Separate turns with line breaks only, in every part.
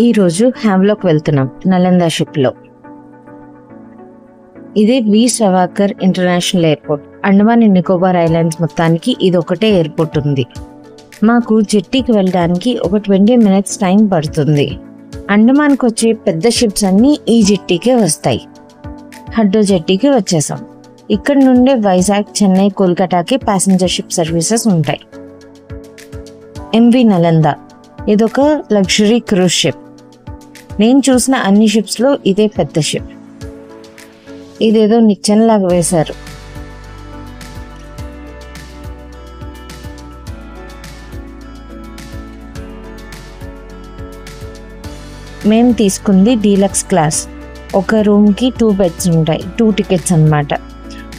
ఈరోజు హ్యావ్లాక్ వెళ్తున్నాం నలంద షిప్లో. ఇది Veer Savarkar international airport. Andaman and Nicobar islands మొత్తానికి ఇది ఒకటే ఎయిర్పోర్ట్ ఉంది. మాకు జెట్టీకి వెళ్ళడానికి ఒక 20 minutes టైం పడుతుంది. అండమాన్కి వచ్చే పెద్ద షిప్స్ అన్నీ ఈ జెట్టీకే వస్తాయి. హడ్డో జెట్టీకి వచ్చేసాం. ఇక్కడ నుండే వైజాగ్, చెన్నై, కోల్కతాకి ప్యాసింజర్ షిప్ సర్వీసెస్ ఉంటాయి. ఎంవి నలంద ఇదొక లగ్జరీ క్రూజ్ షిప్. నేను చూసిన అన్ని షిప్స్లో ఇదే పెద్ద షిప్. ఇదేదో నిచ్చెనలాగా వేశారు. మేము తీసుకుంది డీలక్స్ క్లాస్. ఒక రూమ్కి 2 beds ఉంటాయి. 2 tickets అన్నమాట.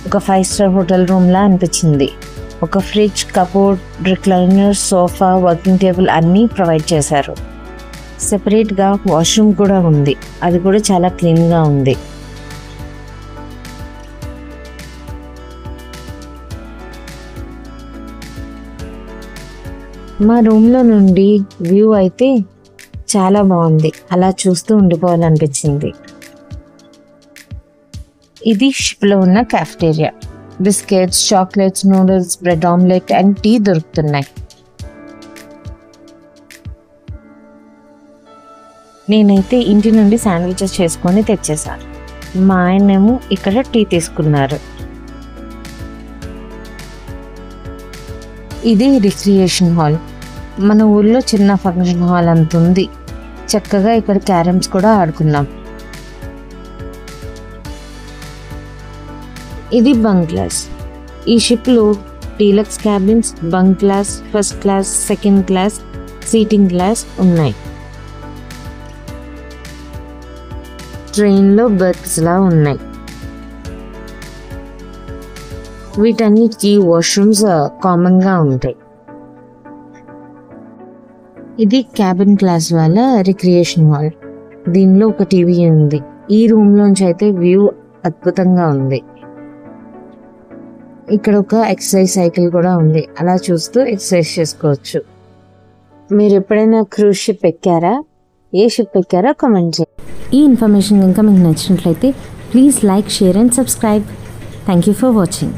ఒక 5-star హోటల్ రూమ్లా అనిపించింది. ఒక fridge, cupboard, recliner, sofa, working table అన్నీ ప్రొవైడ్ చేశారు. సెపరేట్గా వాష్రూమ్ కూడా ఉంది. అది కూడా చాలా క్లీన్గా ఉంది. మా రూమ్లో నుండి వ్యూ అయితే చాలా బాగుంది. అలా చూస్తూ ఉండిపోవాలనిపించింది. ఇది షిప్లో ఉన్న cafeteria. Biscuits, chocolates, noodles, bread omelette and tea దొరుకుతున్నాయి. నేనైతే ఇంటి నుండి శాండ్విచెస్ చేసుకొని తెచ్చేసాను. మా ఆయనేమో ఇక్కడ టీ తీసుకున్నారు. ఇది రిక్రియేషన్ హాల్. మన ఊళ్ళో చిన్న ఫంక్షన్ హాల్ అంత ఉంది. చక్కగా ఇక్కడ క్యారమ్స్ కూడా ఆడుకున్నాం. ఇది బంక్ క్లాస్. ఈ షిప్లో deluxe cabins, bunk class, first class, second class, seating class ఉన్నాయి. ట్రైన్లో బర్త్స్లా ఉన్నాయి. వీటన్నిటికీ వాష్రూమ్స్ కామన్గా ఉంటాయి. ఇది క్యాబిన్ క్లాస్ వాళ్ళ రిక్రియేషన్ హాల్. దీనిలో ఒక టీవీ ఉంది. ఈ రూమ్లోంచి అయితే వ్యూ అద్భుతంగా ఉంది. ఇక్కడ ఒక ఎక్సర్సైజ్ సైకిల్ కూడా ఉంది. అలా చూస్తూ ఎక్సర్సైజ్ చేసుకోవచ్చు. మీరు ఎప్పుడైనా క్రూజ్ షిప్ ఎక్కారా? ఏ షిప్ ఎక్కారో కామెంట్ చేయండి. ఈ ఇన్ఫర్మేషన్ కనుక మీకు నచ్చినట్లయితే please like, share and subscribe. Thank you for watching.